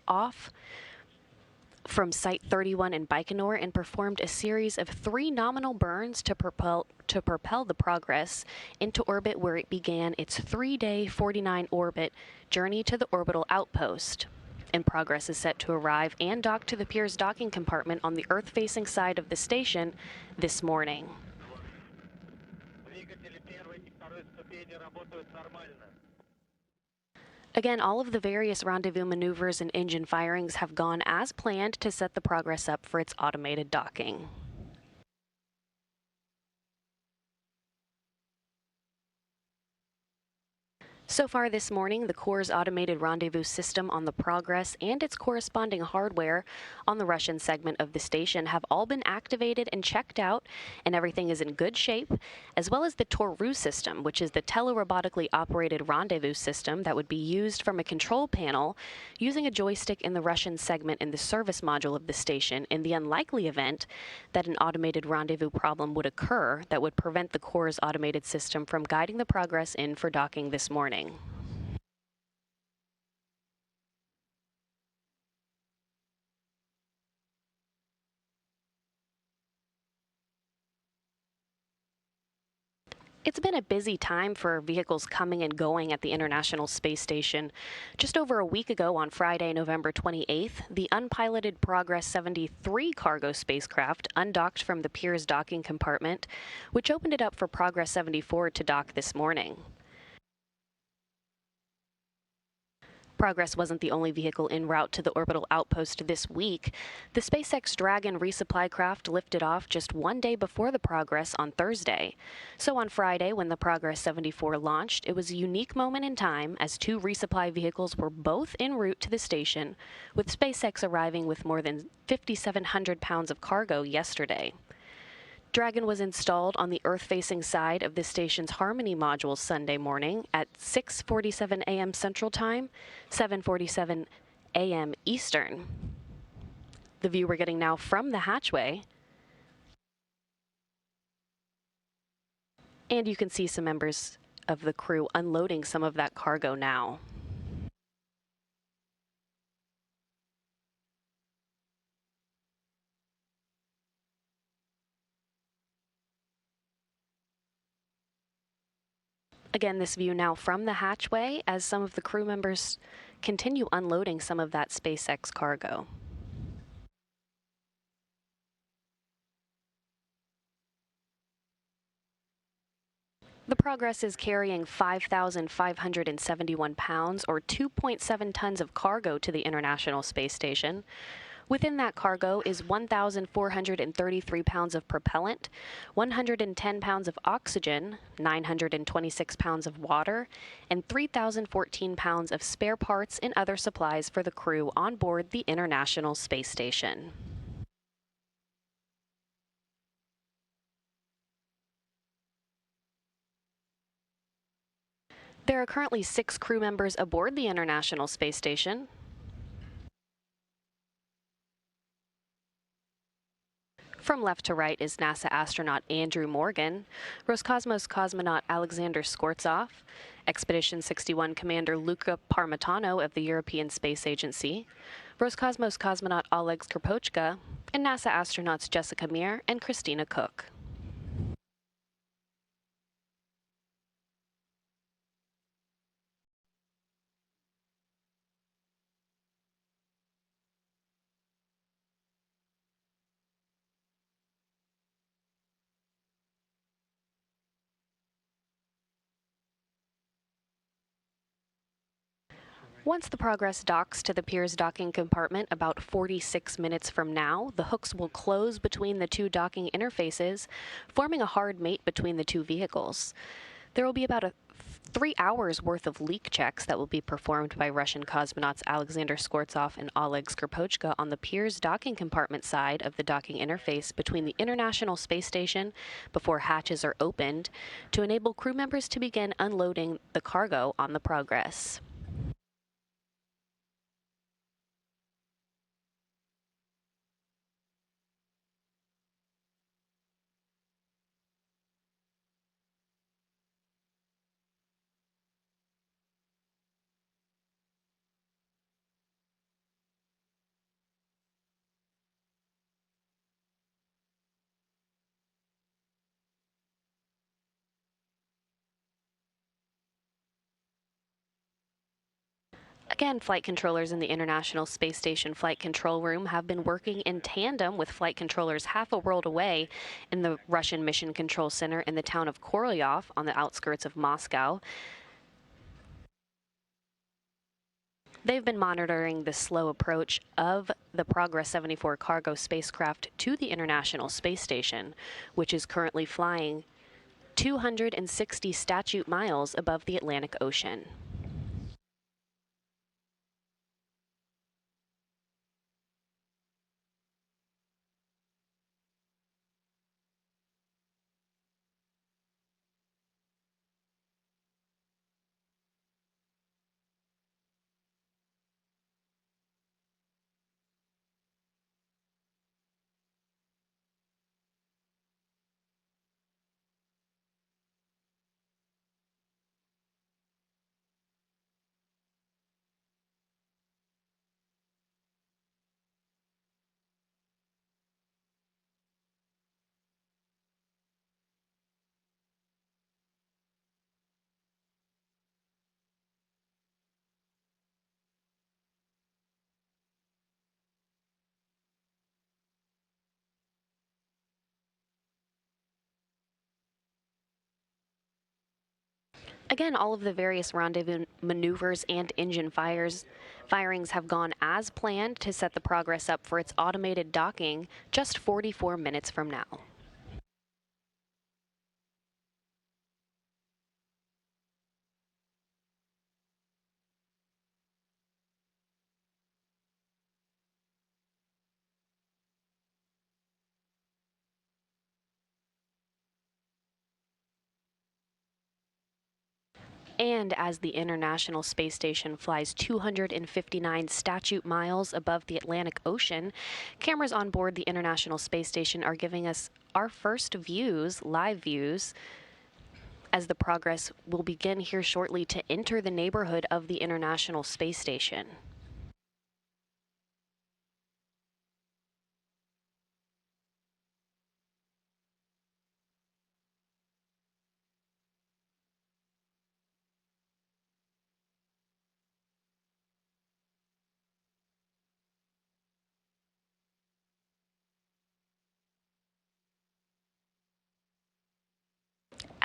off from Site 31 in Baikonur and performed a series of 3 nominal burns to propel the Progress into orbit, where it began its 3-day 49-orbit journey to the orbital outpost. And Progress is set to arrive and dock to the Pirs docking compartment on the Earth-facing side of the station this morning. Again, all of the various rendezvous maneuvers and engine firings have gone as planned to set the Progress up for its automated docking. So far this morning, the Corps' automated rendezvous system on the Progress and its corresponding hardware on the Russian segment of the station have all been activated and checked out, and everything is in good shape, as well as the Toru system, which is the telerobotically operated rendezvous system that would be used from a control panel using a joystick in the Russian segment in the service module of the station in the unlikely event that an automated rendezvous problem would occur that would prevent the Corps' automated system from guiding the Progress in for docking this morning. It's been a busy time for vehicles coming and going at the International Space Station. Just over a week ago, on Friday, November 28th, the unpiloted Progress 73 cargo spacecraft undocked from the Pirs docking compartment, which opened it up for Progress 74 to dock this morning. Progress wasn't the only vehicle en route to the orbital outpost this week. The SpaceX Dragon resupply craft lifted off just one day before the Progress on Thursday. So on Friday, when the Progress 74 launched, it was a unique moment in time as 2 resupply vehicles were both en route to the station, with SpaceX arriving with more than 5,700 pounds of cargo yesterday. Dragon was installed on the Earth-facing side of the station's Harmony module Sunday morning at 6:47 a.m. Central Time, 7:47 a.m. Eastern. The view we're getting now from the hatchway, and you can see some members of the crew unloading some of that cargo now. Again, this view now from the hatchway as some of the crew members continue unloading some of that SpaceX cargo. The Progress is carrying 5,571 pounds, or 2.7 tons of cargo to the International Space Station. Within that cargo is 1,433 pounds of propellant, 110 pounds of oxygen, 926 pounds of water, and 3,014 pounds of spare parts and other supplies for the crew on board the International Space Station. There are currently 6 crew members aboard the International Space Station. From left to right is NASA astronaut Andrew Morgan, Roscosmos cosmonaut Alexander Skvortsov, Expedition 61 Commander Luca Parmitano of the European Space Agency, Roscosmos cosmonaut Oleg Skropochka, and NASA astronauts Jessica Meir and Christina Cook. Once the Progress docks to the Pirs docking compartment about 46 minutes from now, the hooks will close between the 2 docking interfaces, forming a hard mate between the 2 vehicles. There will be about 3 hours worth of leak checks that will be performed by Russian cosmonauts Alexander Skvortsov and Oleg Skropochka on the Pirs docking compartment side of the docking interface between the International Space Station before hatches are opened to enable crew members to begin unloading the cargo on the Progress. Again, flight controllers in the International Space Station Flight Control Room have been working in tandem with flight controllers half a world away in the Russian Mission Control Center in the town of Korolyov on the outskirts of Moscow. They've been monitoring the slow approach of the Progress 74 cargo spacecraft to the International Space Station, which is currently flying 260 statute miles above the Atlantic Ocean. Again, all of the various rendezvous maneuvers and engine firings have gone as planned to set the Progress up for its automated docking just 44 minutes from now. And as the International Space Station flies 259 statute miles above the Atlantic Ocean, cameras on board the International Space Station are giving us our first views, live views, as the Progress will begin here shortly to enter the neighborhood of the International Space Station.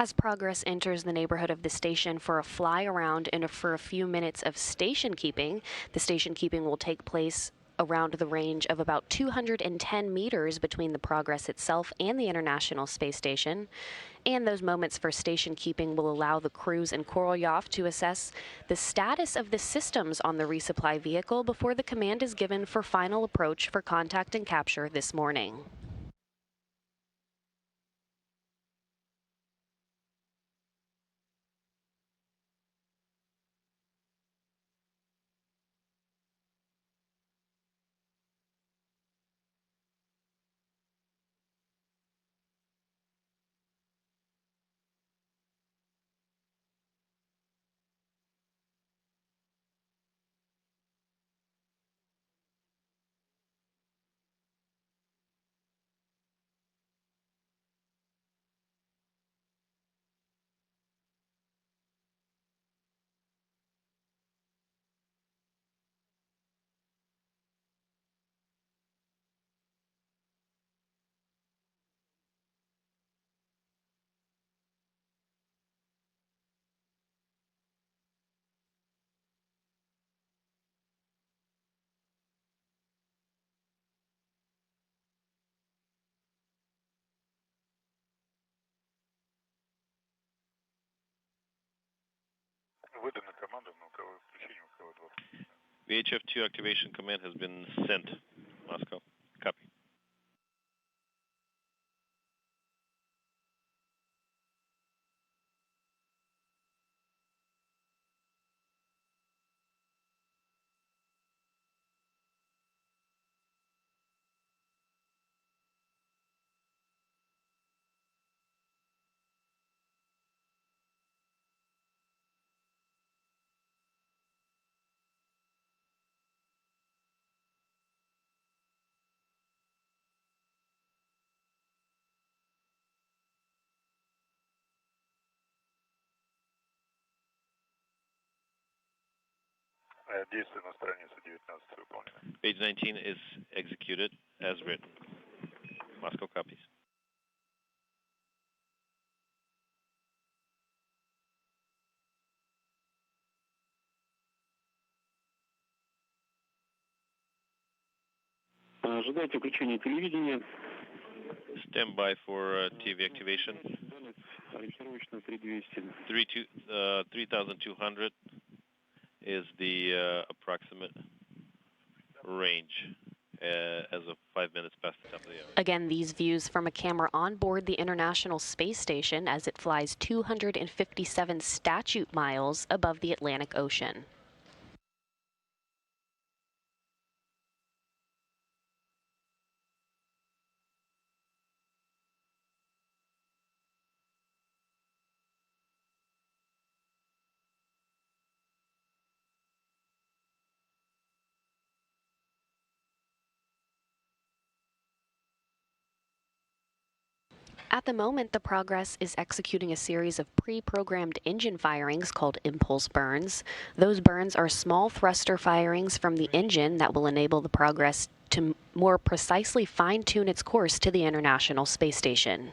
As Progress enters the neighborhood of the station for a fly around and for a few minutes of station keeping, the station keeping will take place around the range of about 210 meters between the Progress itself and the International Space Station. And those moments for station keeping will allow the crews in Korolyov to assess the status of the systems on the resupply vehicle before the command is given for final approach for contact and capture this morning. VHF-2 activation command has been sent. Moscow. Copy. Действие на странице 19 выполнено. Page 19 is executed as written. Moscow copies. Ожидайте включения телевидения. Stand by for TV activation. Ориентировочно 3200. 3,200 is the approximate range as of 5 minutes past the top of the hour. Again, these views from a camera on board the International Space Station as it flies 257 statute miles above the Atlantic Ocean. At the moment, the Progress is executing a series of pre-programmed engine firings called impulse burns. Those burns are small thruster firings from the engine that will enable the Progress to more precisely fine-tune its course to the International Space Station.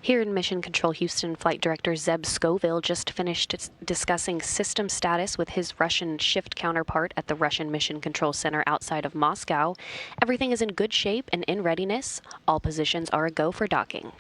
Here in Mission Control Houston, Flight Director Zeb Scoville just finished discussing system status with his Russian shift counterpart at the Russian Mission Control Center outside of Moscow. Everything is in good shape and in readiness. All positions are a go for docking.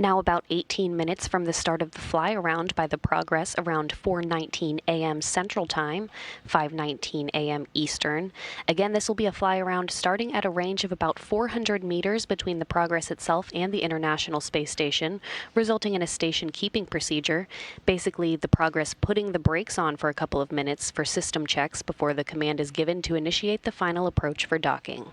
Now about 18 minutes from the start of the fly-around by the Progress around 4:19 a.m. Central Time, 5:19 a.m. Eastern. Again, this will be a fly-around starting at a range of about 400 meters between the Progress itself and the International Space Station, resulting in a station keeping procedure. Basically, the Progress putting the brakes on for a couple of minutes for system checks before the command is given to initiate the final approach for docking.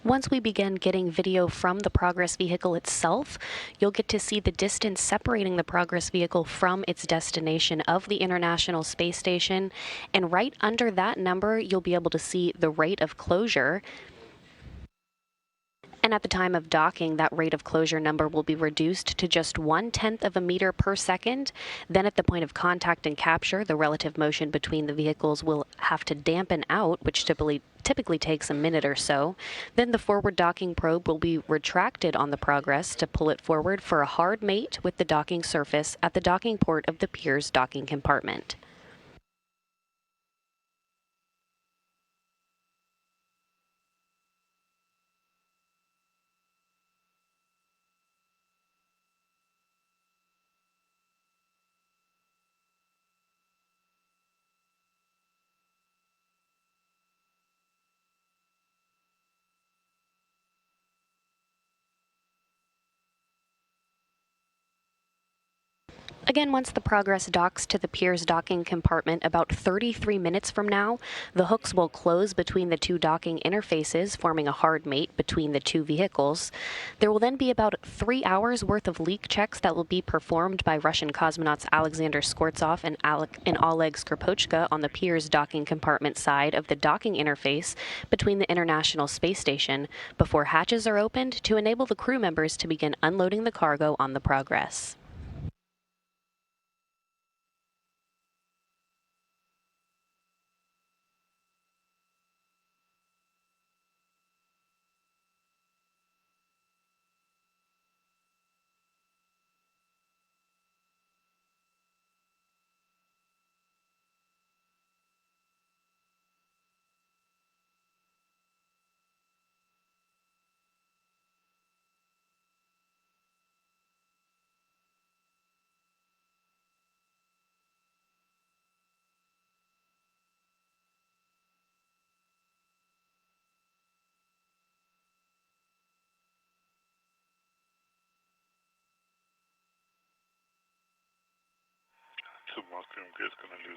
Once we begin getting video from the Progress vehicle itself, you'll get to see the distance separating the Progress vehicle from its destination of the International Space Station. And right under that number, you'll be able to see the rate of closure. And at the time of docking, that rate of closure number will be reduced to just 1/10 of a meter per second. Then at the point of contact and capture, the relative motion between the vehicles will have to dampen out, which typically takes a minute or so. Then the forward docking probe will be retracted on the Progress to pull it forward for a hard mate with the docking surface at the docking port of the Pirs docking compartment. Again, once the Progress docks to the Pirs docking compartment about 33 minutes from now, the hooks will close between the two docking interfaces, forming a hard mate between the two vehicles. There will then be about 3 hours worth of leak checks that will be performed by Russian cosmonauts Alexander Skvortsov and Oleg Skropochka on the Pirs docking compartment side of the docking interface between the International Space Station before hatches are opened to enable the crew members to begin unloading the cargo on the Progress.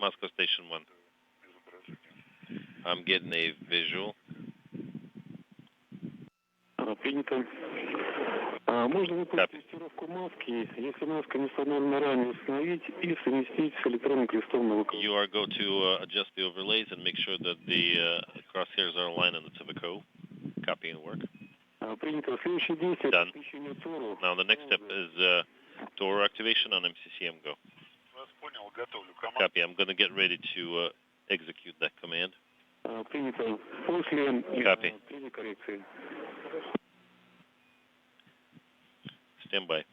Moscow Station 1. I'm getting a visual. Принято. Можно выполнить тестировку маски, если маска не установлена ранее, установить или совместить с электронным крестом на ВКО. You are go to adjust the overlays and make sure that the crosshairs are aligned on the Civico. Copy and work. Принято. Следующее действие. Done. Now the next step is door activation on MCCM Go. Copy. I'm going to get ready to execute that command. Принято. После Copy. коррекции. Stand by.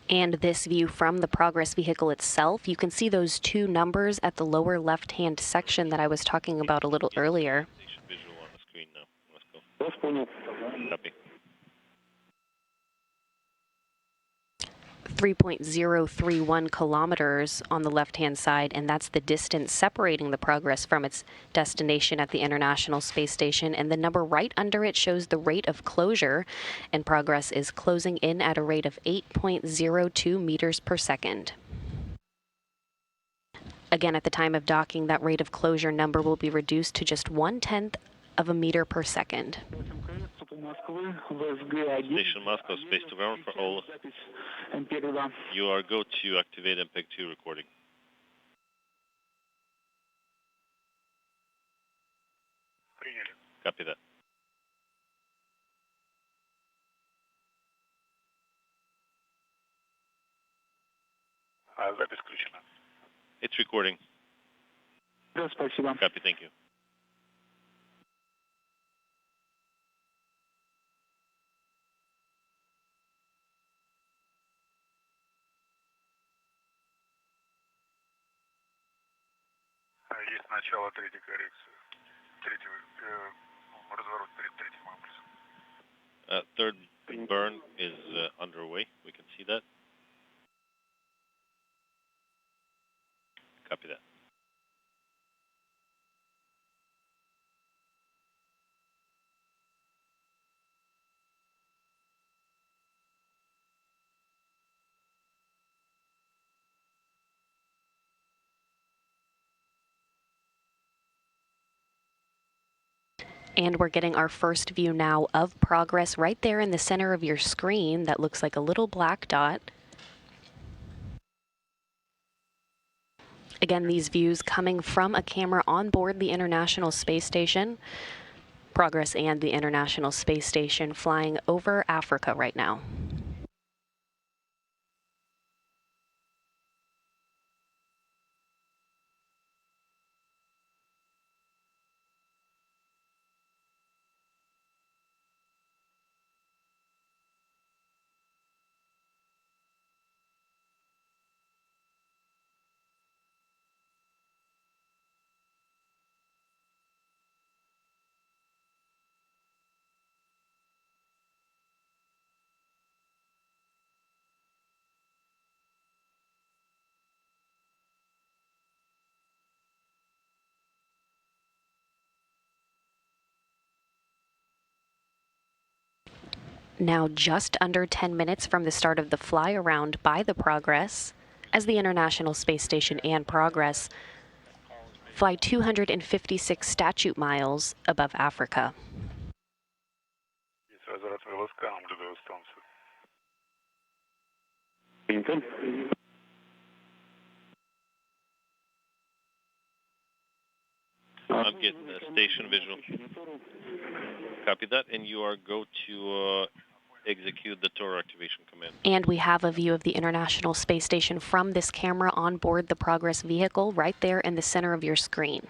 And this view from the Progress vehicle itself, you can see those two numbers at the lower left-hand section that I was talking about a little earlier. Visual on the screen now. Let's go. Понял. Copy. 3.031 kilometers on the left-hand side, and that's the distance separating the Progress from its destination at the International Space Station. And the number right under it shows the rate of closure, and Progress is closing in at a rate of 8.02 meters per second. Again, at the time of docking, that rate of closure number will be reduced to just 1/10 of a meter per second. Station Moscow, space to ground for all. You are go to activate MPEG-2 recording. Copy that. Запись включена. It's recording. Да, спасибо. Copy, thank you. Есть начало третьей коррекции. Третьего разворот перед третьим импульсом. Third burn is underway. We can see that. Copy that. And we're getting our first view now of progress right there in the center of your screen that looks like a little black dot. Again, these views coming from a camera on board the International Space Station. Progress and the International Space Station flying over Africa right now. Now just under 10 minutes from the start of the fly around by the Progress, as the International Space Station and Progress fly 256 statute miles above Africa. I'm getting the station visual. Copy that, and you are go to execute the Toro activation command. And we have a view of the International Space Station from this camera on board the Progress vehicle right there in the center of your screen.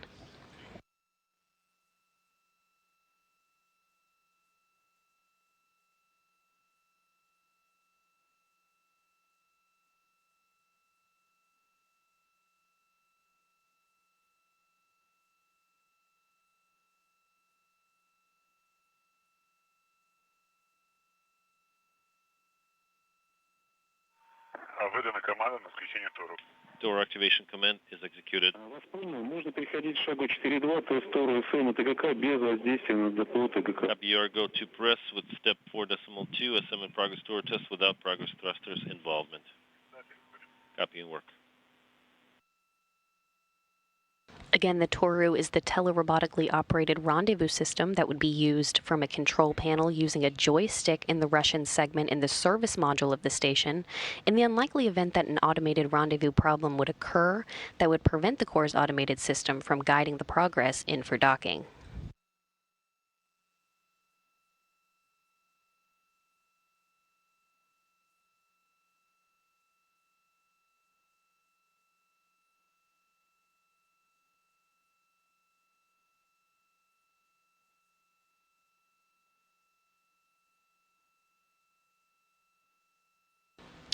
Выдана команда на включение Тору. Toro activation command is executed. Вас понял, можно переходить к шагу 4.2, то есть Тору СМ и ТГК без воздействия на ДПО ТГК. Copy, you are go to press with step 4.2 SM and progress Toro test without progress thrusters involvement. Copy and work. Again, the Toru is the telerobotically operated rendezvous system that would be used from a control panel using a joystick in the Russian segment in the service module of the station. In the unlikely event that an automated rendezvous problem would occur, that would prevent the Corps' automated system from guiding the Progress in for docking.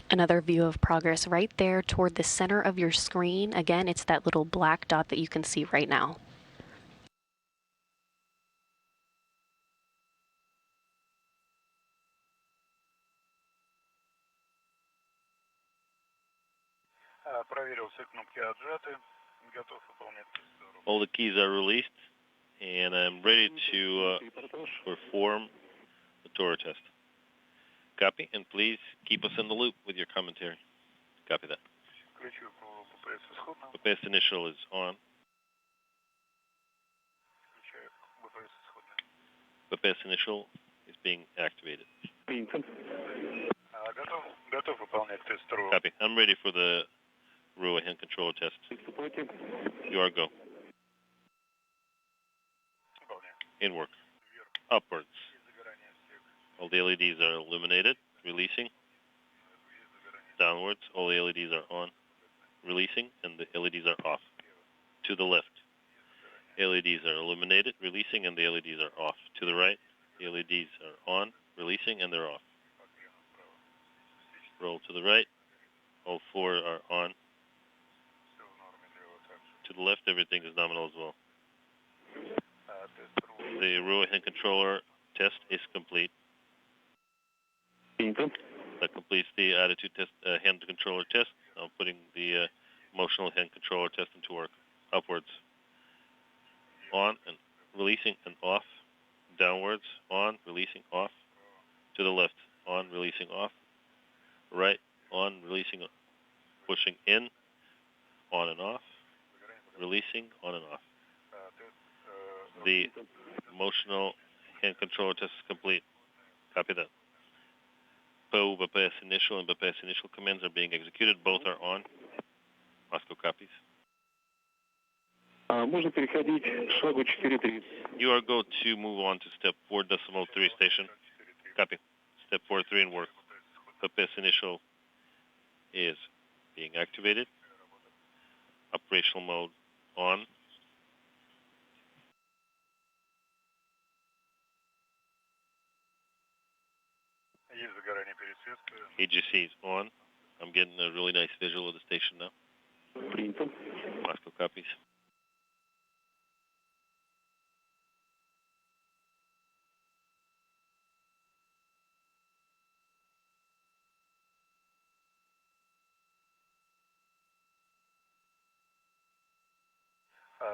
Another view of Progress right there toward the center of your screen. Again, it's that little black dot that you can see right now. Проверил все кнопки отжаты. Готов выполнять. All the keys are released, and I'm ready to perform the Toro test. Copy, and please keep us in the loop with your commentary. Copy that. Включу по ППС исходно. PPS initial is on. Включаю ППС исходно. PPS initial is being activated. Готов выполнять тест Тору. Copy. I'm ready for the RUA hand controller test. You are go. In work. Upwards. All the LEDs are illuminated, releasing. Downwards, all the LEDs are on, releasing, and the LEDs are off. To the left, LEDs are illuminated, releasing, and the LEDs are off. To the right, the LEDs are on, releasing, and they're off. Roll to the right, all four are on. To the left, everything is nominal as well. The RUA hand controller test is complete. That completes the attitude test, hand controller test. I'm putting the emotional hand controller test into work. Upwards, on and releasing and off. Downwards, on, releasing, off. To the left, on, releasing, off. Right, on, releasing, pushing in, on and off. Releasing, on and off. The Emotional hand controller test is complete. Copy that. PO, BPS initial and BPS initial commands are being executed. Both are on. Moscow copies. Можно переходить к шагу 4.3. You are go to move on to step 4.3 station. Copy. Step 4.3 and work. BPS initial is being activated. Operational mode on. Есть загорание пересветка. AGC is on. I'm getting a really nice visual of the station now. Принято. Moscow copies.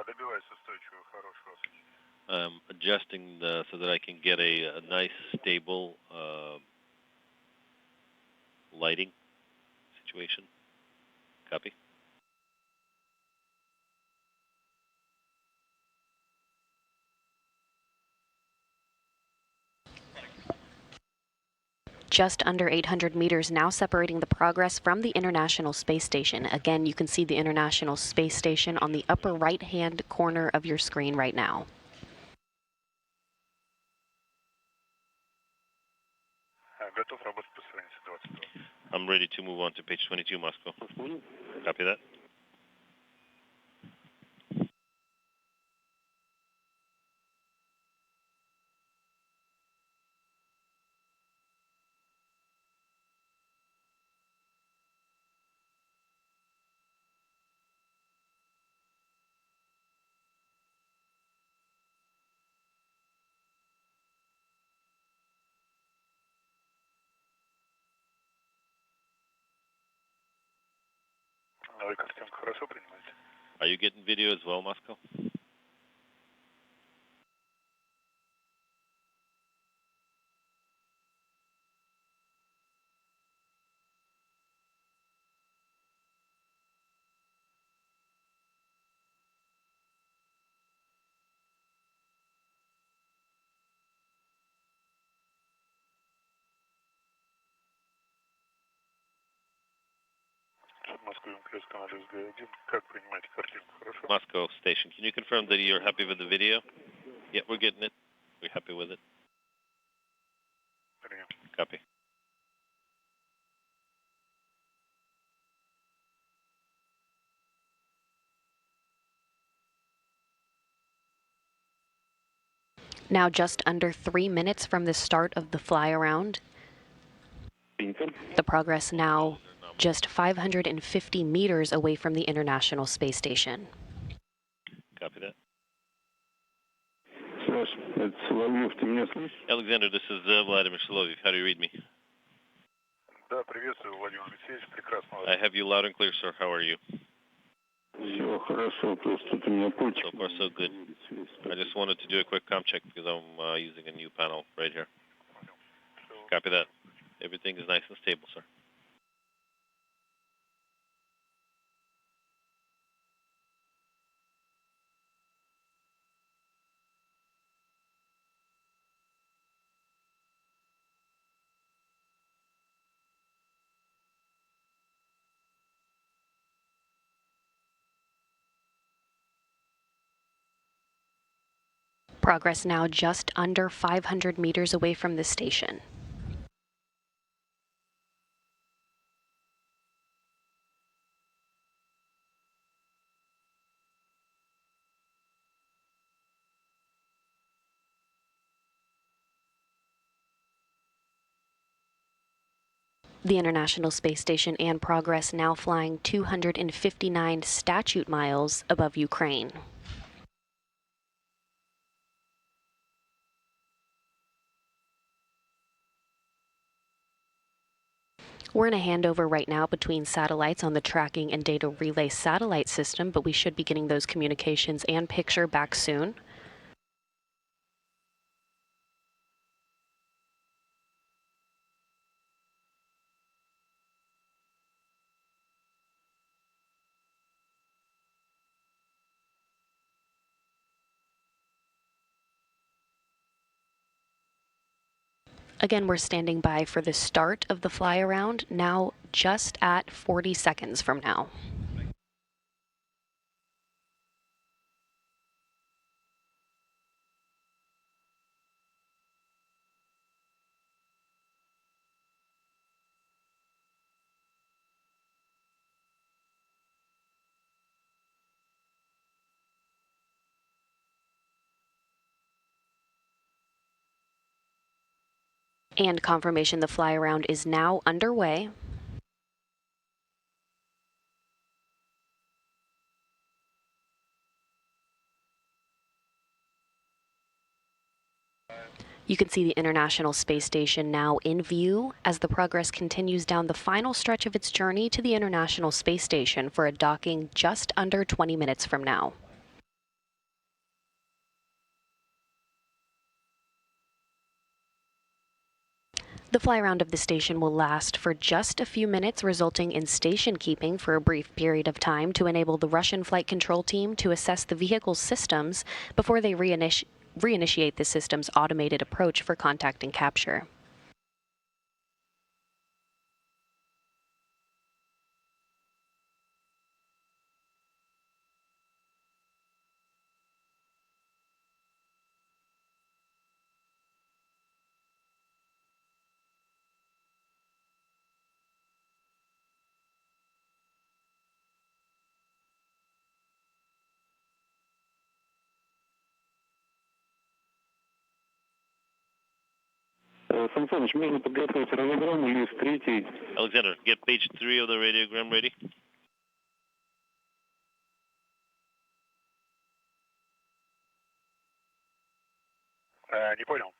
Добивайся устойчивого, хорошего. Adjusting so that I can get a nice, stable lighting situation. Copy. Just under 800 meters now separating the Progress from the International Space Station. Again, you can see the International Space Station on the upper right-hand corner of your screen right now. Готов работать по странице 22. I'm ready to move on to page 22, Moscow. Copy that. Новая картинка хорошо принимаете? Are you getting video as well, Moscow? Москва, МКС, Канада, СГ-1. Как принимаете картинку? Хорошо? Moscow station. Can you confirm that you're happy with the video? Yeah, we're getting it. We're happy with it. Принято. Copy. Now just under 3 minutes from the start of the fly around. The Progress now just 550 meters away from the International Space Station. Copy that. Саш, это Соловьев, ты меня слышишь? Alexander, this is Vladimir Solovyev. How do you read me? Да, приветствую, Владимир Алексеевич. Прекрасно. I have you loud and clear, sir. How are you? Все хорошо, просто ты меня почек. So far, so good. I just wanted to do a quick comp check because I'm using a new panel right here. Copy that. Everything is nice and stable, sir. Progress now just under 500 meters away from the station. The International Space Station and Progress now flying 259 statute miles above Ukraine. We're in a handover right now between satellites on the tracking and data relay satellite system, but we should be getting those communications and picture back soon. Again, we're standing by for the start of the fly around, now just at 40 seconds from now. And confirmation the fly around is now underway. You can see the International Space Station now in view as the Progress continues down the final stretch of its journey to the International Space Station for a docking just under 20 minutes from now. The fly around of the station will last for just a few minutes, resulting in station keeping for a brief period of time to enable the Russian flight control team to assess the vehicle's systems before they reinitiate the system's automated approach for contact and capture. Сан Саныч, можно подготовить радиограмму, лист 3. Alexander, get page 3 of the radiogram ready. Не понял.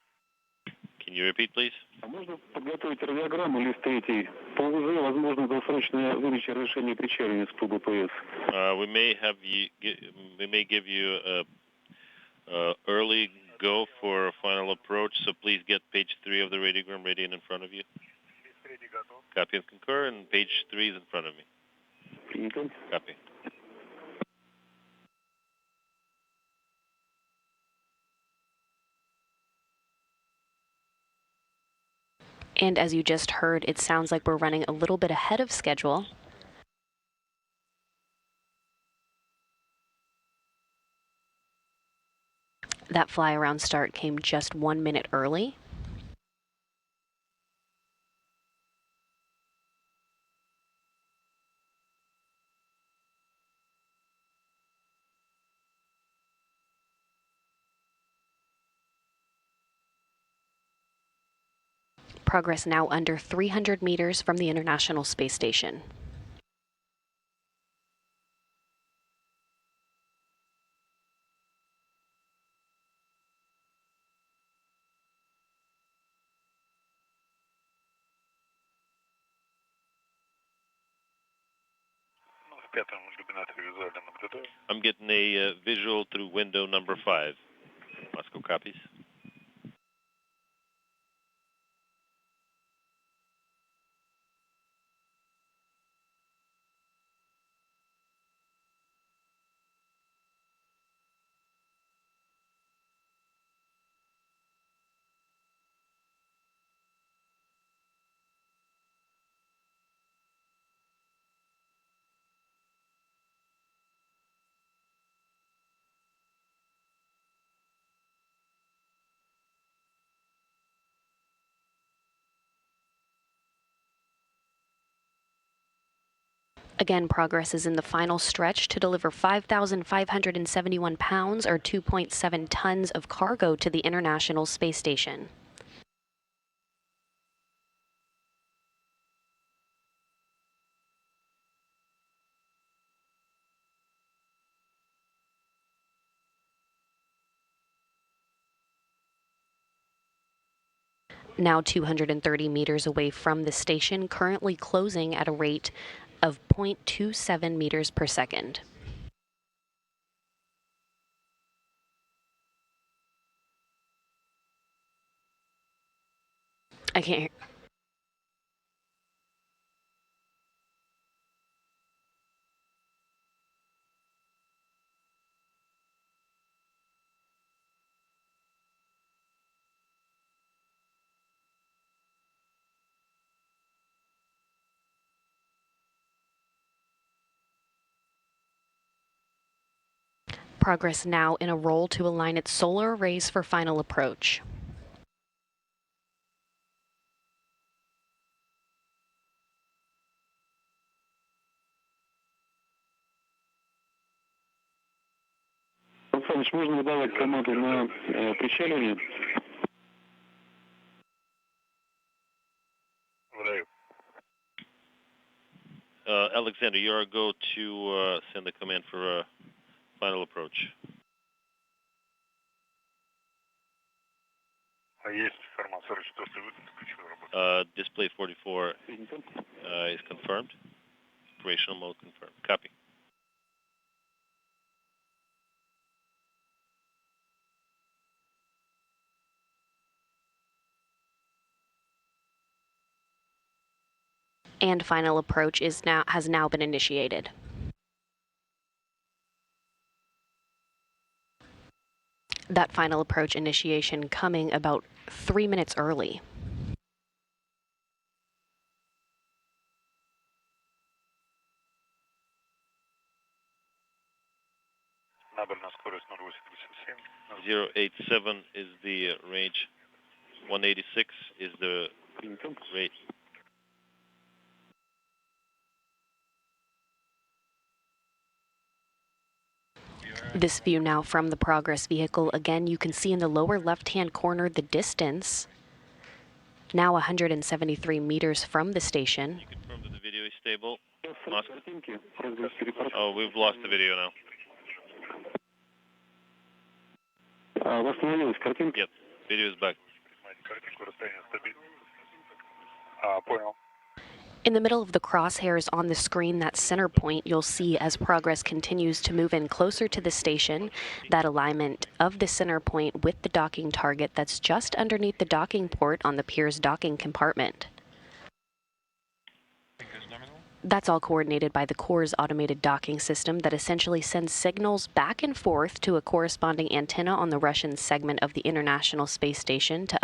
Can you repeat, please? Можно подготовить радиограмму, лист 3. По УЗ возможно досрочная выдача разрешения причаливания с ПБПС. We may give you a early go for a final approach, so please get page 3 of the radiogram ready and in front of you. Copy and concur, and page 3 is in front of me. Copy. And as you just heard, it sounds like we're running a little bit ahead of schedule. That fly around start came just 1 minute early. Progress now under 300 meters from the International Space Station. I'm getting a visual through window number 5. Moscow copies. Again, Progress is in the final stretch to deliver 5,571 pounds or 2.7 tons of cargo to the International Space Station. Now 230 meters away from the station, currently closing at a rate of 0.27 meters per second. I can't hear. Progress now in a roll to align its solar arrays for final approach. Александрович, можно выдавать команду на причаливание? Выдаю. Alexander, you're a go to send the command for final approach. А есть информация, что ты включил работу? Display 44 is confirmed. Operational mode confirmed. Copy. And final approach has now been initiated. That final approach initiation coming about 3 minutes early. Набрана скорость 087. 087 is the range. 186 is the rate. This view now from the Progress vehicle. Again, you can see in the lower left-hand corner the distance. Now 173 meters from the station. You confirm that the video is stable. Moscow. Oh, we've lost the video now. Восстановилась картинка? Yep, video is back. Картинку, расстояние стабильно. Понял. In the middle of the crosshairs on the screen, that center point, you'll see as Progress continues to move in closer to the station, that alignment of the center point with the docking target that's just underneath the docking port on the Pirs docking compartment. That's all coordinated by the core's automated docking system that essentially sends signals back and forth to a corresponding antenna on the Russian segment of the International Space Station to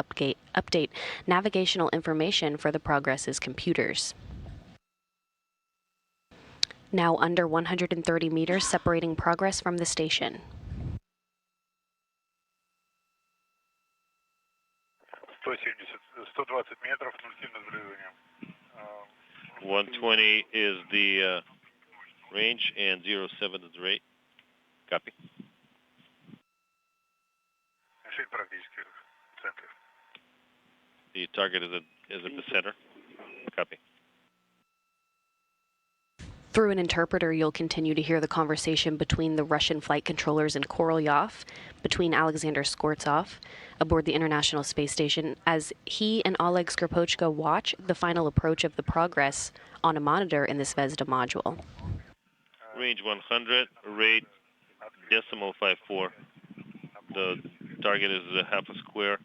update navigational information for the Progress's computers. Now under 130 meters separating Progress from the station. 120 метров, 07 над врезанием. 120 is the range and 07 is the rate. Copy. Решить практически в центре. The target is at the center. Copy. Through an interpreter, you'll continue to hear the conversation between the Russian flight controllers and Korolyov, between Alexander Skvortsov, aboard the International Space Station, as he and Oleg Skripochka watch the final approach of the Progress on a monitor in the Zvezda module. Range 100, rate decimal 54. The target is a half a square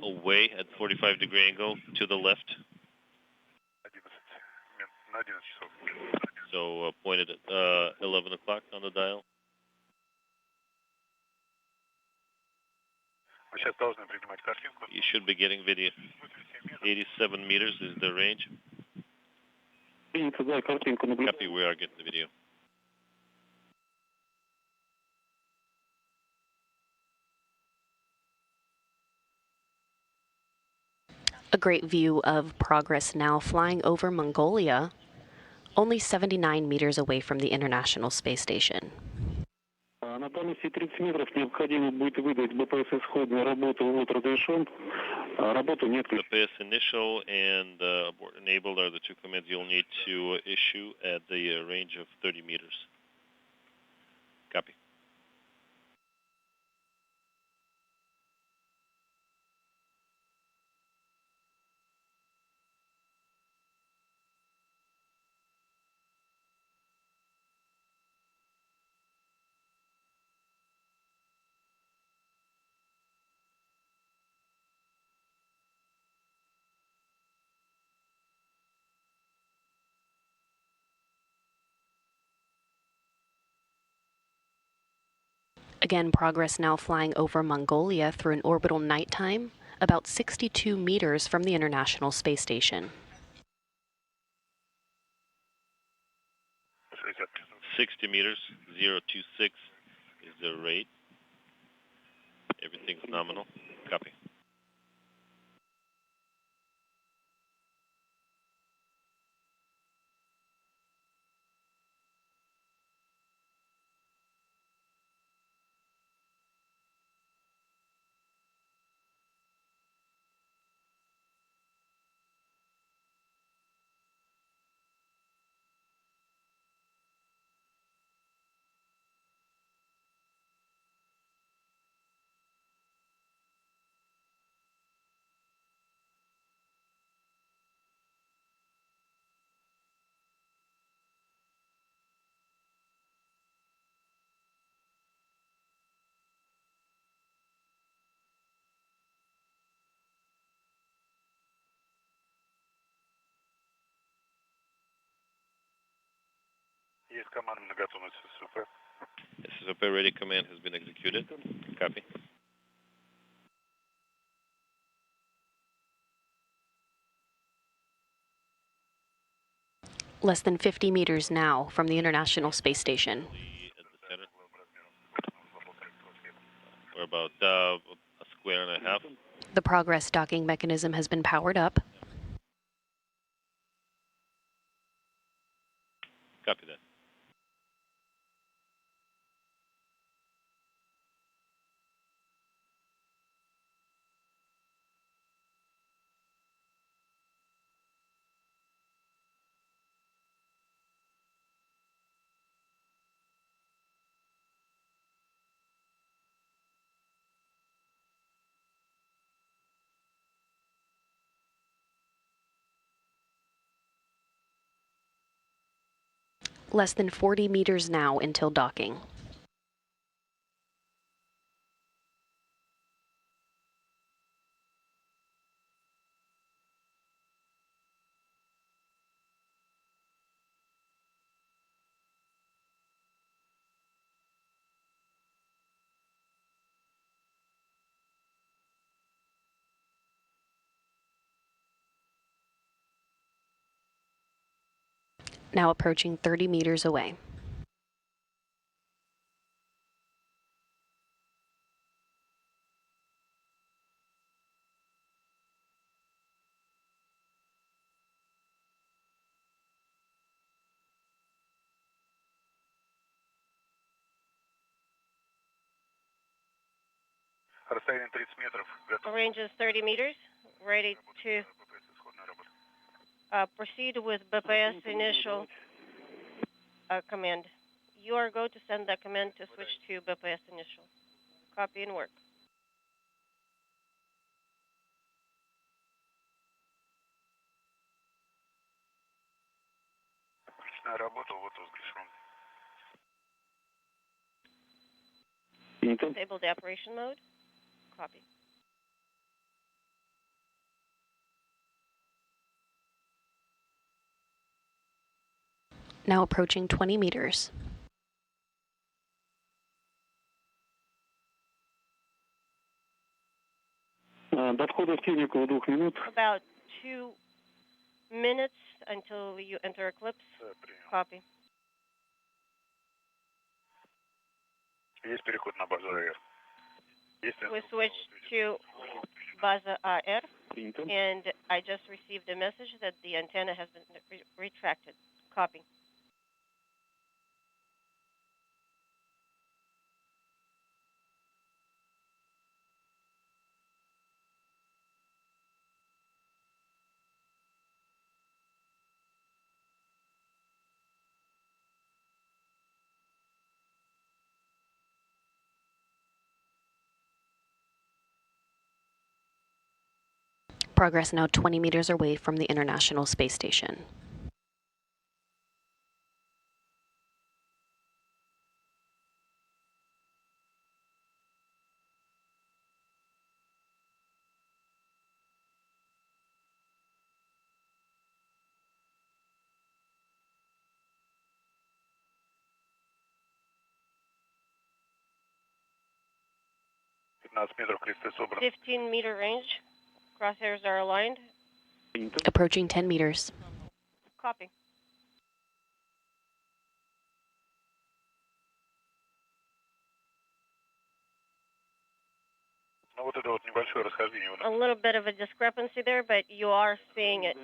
away at 45-degree angle to the left. 11 часов. So pointed at 11 o'clock on the dial. Вы сейчас должны принимать картинку. You should be getting video. 87 meters is the range. Copy, we are getting the video. A great view of Progress now flying over Mongolia, only 79 meters away from the International Space Station. На дальности 30 метров необходимо будет выдать БПС исходную работу вот разрешен, работу нет. BPS initial and abort enabled are the two commands you'll need to issue at the range of 30 meters. Copy. Again, Progress now flying over Mongolia through an orbital nighttime, about 62 meters from the International Space Station. 60 meters, 026 is the rate. Everything's nominal. Copy. Есть команда на готовность ССП. SSOP ready command has been executed. Copy. Less than 50 meters now from the International Space Station. At the center. We're about a square and a half. The Progress docking mechanism has been powered up. Copy that. Less than 40 meters now until docking. Now approaching 30 meters away. Расстояние 30 метров. Готов. Range is 30 meters. Ready to proceed with BPS initial command. You are go to send that command to switch to BPS initial. Copy and work. Отличная работа, вот разрешен. Disable the operation mode. Copy. Now approaching 20 meters. До входа в технику 2 минут. About 2 minutes until you enter Eclipse. Принял. Copy. Есть переход на базу АР. Есть We switch to Baza AR, Принято. and I just received a message that the antenna has been retracted. Copy. Progress now 20 meters away from the International Space Station. метров, кресты собраны. 15-meter range. Crosshairs are aligned. Approaching 10 meters. Copy. Ну, вот это вот небольшое расхождение. A little bit of a discrepancy there, but you are seeing it,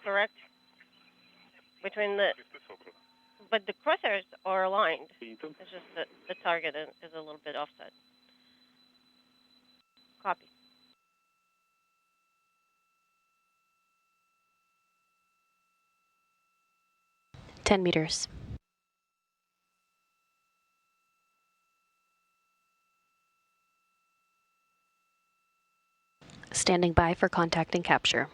correct? Between the, but the crosshairs are aligned. It's just that the target is a little bit offset. Copy. Ten meters. Standing by for contact and capture.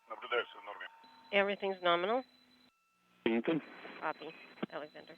Наблюдаю, все в норме. Everything's nominal. Принято. Copy, Alexander.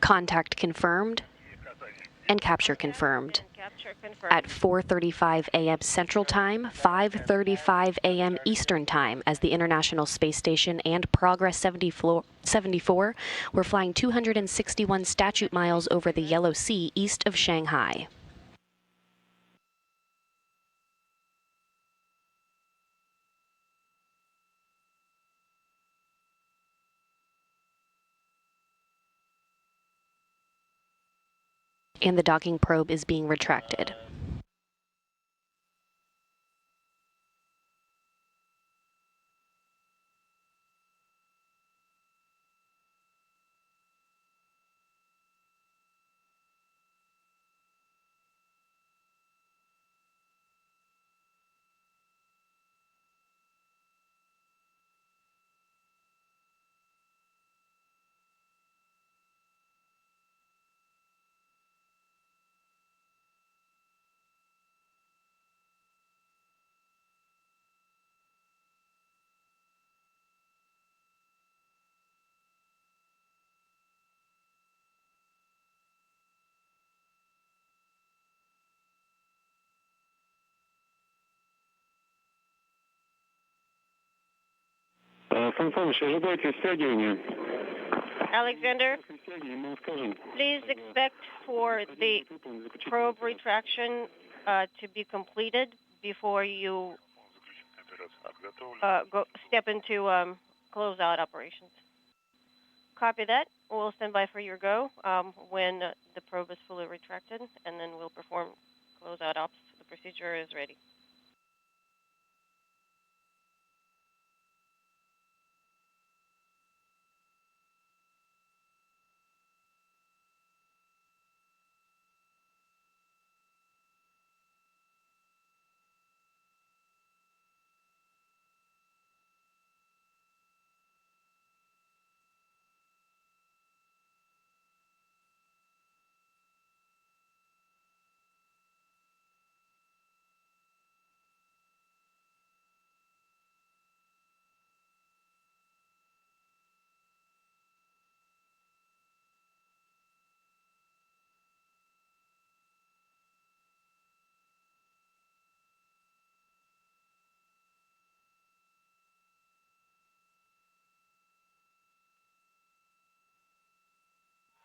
Contact confirmed and capture confirmed. Capture confirmed. At 4:35 a.m. Central Time, 5:35 a.m. Eastern Time, as the International Space Station and Progress 74 were flying 261 statute miles over the Yellow Sea east of Shanghai. And the docking probe is being retracted. Сан Саныч, ожидайте стягивания. Alexander, После стягивания мы скажем. please expect for the probe retraction to be completed before you step into closeout operations. Copy that. We'll stand by for your go when the probe is fully retracted, and then we'll perform closeout ops. The procedure is ready.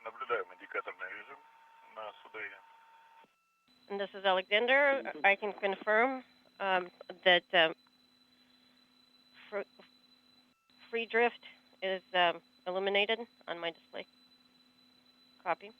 Наблюдаем индикаторный режим на судоре. And this is Alexander. I can confirm that free drift is eliminated on my display. Copy.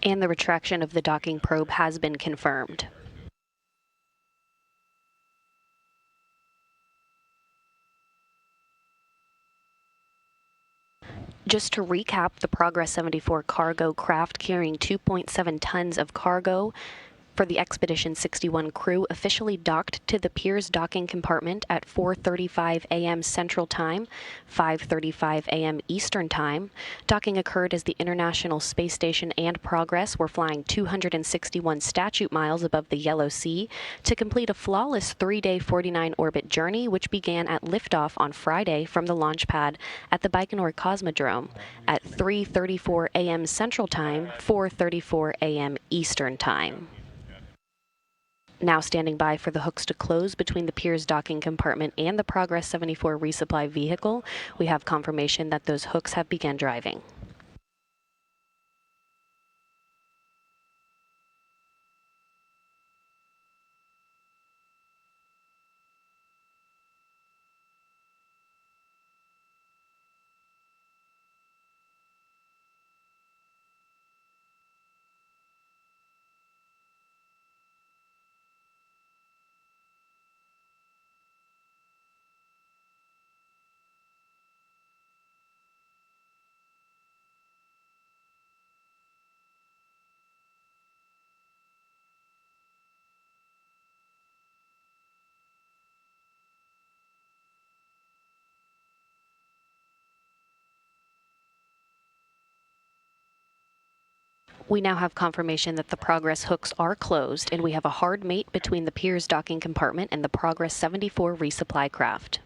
And the retraction of the docking probe has been confirmed. Just to recap, the Progress 74 cargo craft carrying 2.7 tons of cargo for the Expedition 61 crew officially docked to the Pirs docking compartment at 4:35 a.m. Central Time, 5:35 a.m. Eastern Time. Docking occurred as the International Space Station and Progress were flying 261 statute miles above the Yellow Sea to complete a flawless 3-day 49-orbit journey, which began at liftoff on Friday from the launch pad at the Baikonur Cosmodrome at 3:34 a.m. Central Time, 4:34 a.m. Eastern Time. Now standing by for the hooks to close between the Pirs docking compartment and the Progress 74 resupply vehicle, we have confirmation that those hooks have begun driving. We now have confirmation that the Progress hooks are closed, and we have a hard mate between the Pirs docking compartment and the Progress 74 resupply craft.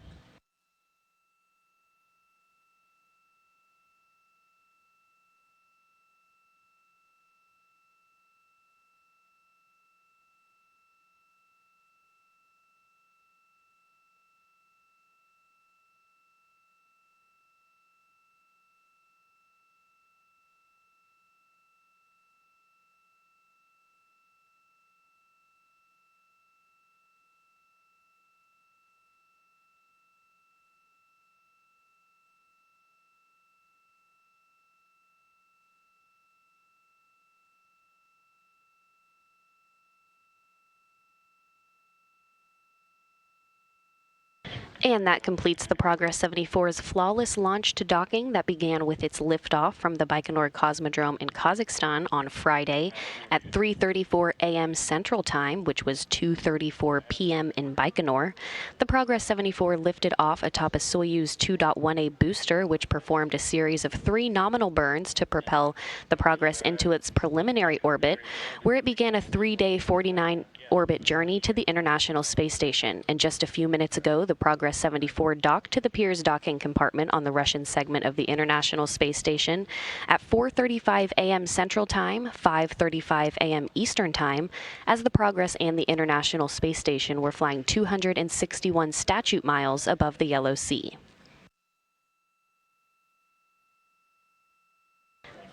And that completes the Progress 74's flawless launch to docking that began with its liftoff from the Baikonur Cosmodrome in Kazakhstan on Friday at 3:34 a.m. Central Time, which was 2:34 p.m. in Baikonur. The Progress 74 lifted off atop a Soyuz 2.1A booster, which performed a series of 3 nominal burns to propel the Progress into its preliminary orbit, where it began a 3-day 49-orbit journey to the International Space Station. And just a few minutes ago, the Progress 74 docked to the Pirs docking compartment on the Russian segment of the International Space Station at 4:35 a.m. Central Time, 5:35 a.m. Eastern Time, as the Progress and the International Space Station were flying 261 statute miles above the Yellow Sea.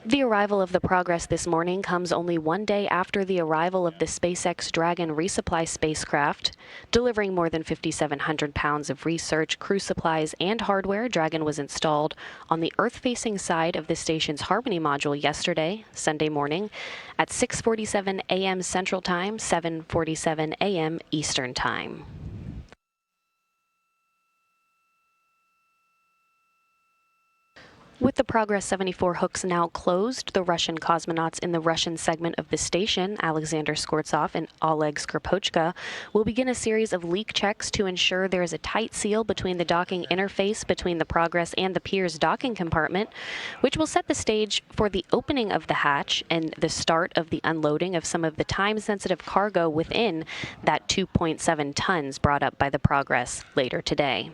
The arrival of the Progress this morning comes only one day after the arrival of the SpaceX Dragon resupply spacecraft. Delivering more than 5,700 pounds of research, crew supplies, and hardware, Dragon was installed on the Earth-facing side of the station's Harmony module yesterday, Sunday morning, at 6:47 a.m. Central Time, 7:47 a.m. Eastern Time. With the Progress 74 hooks now closed, the Russian cosmonauts in the Russian segment of the station, Alexander Skvortsov and Oleg Skropochka, will begin a series of leak checks to ensure there is a tight seal between the docking interface between the Progress and the Pirs docking compartment, which will set the stage for the opening of the hatch and the start of the unloading of some of the time-sensitive cargo within that 2.7 tons brought up by the Progress later today.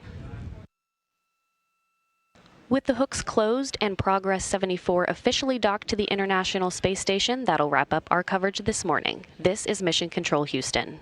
With the hooks closed and Progress 74 officially docked to the International Space Station, that'll wrap up our coverage this morning. This is Mission Control Houston.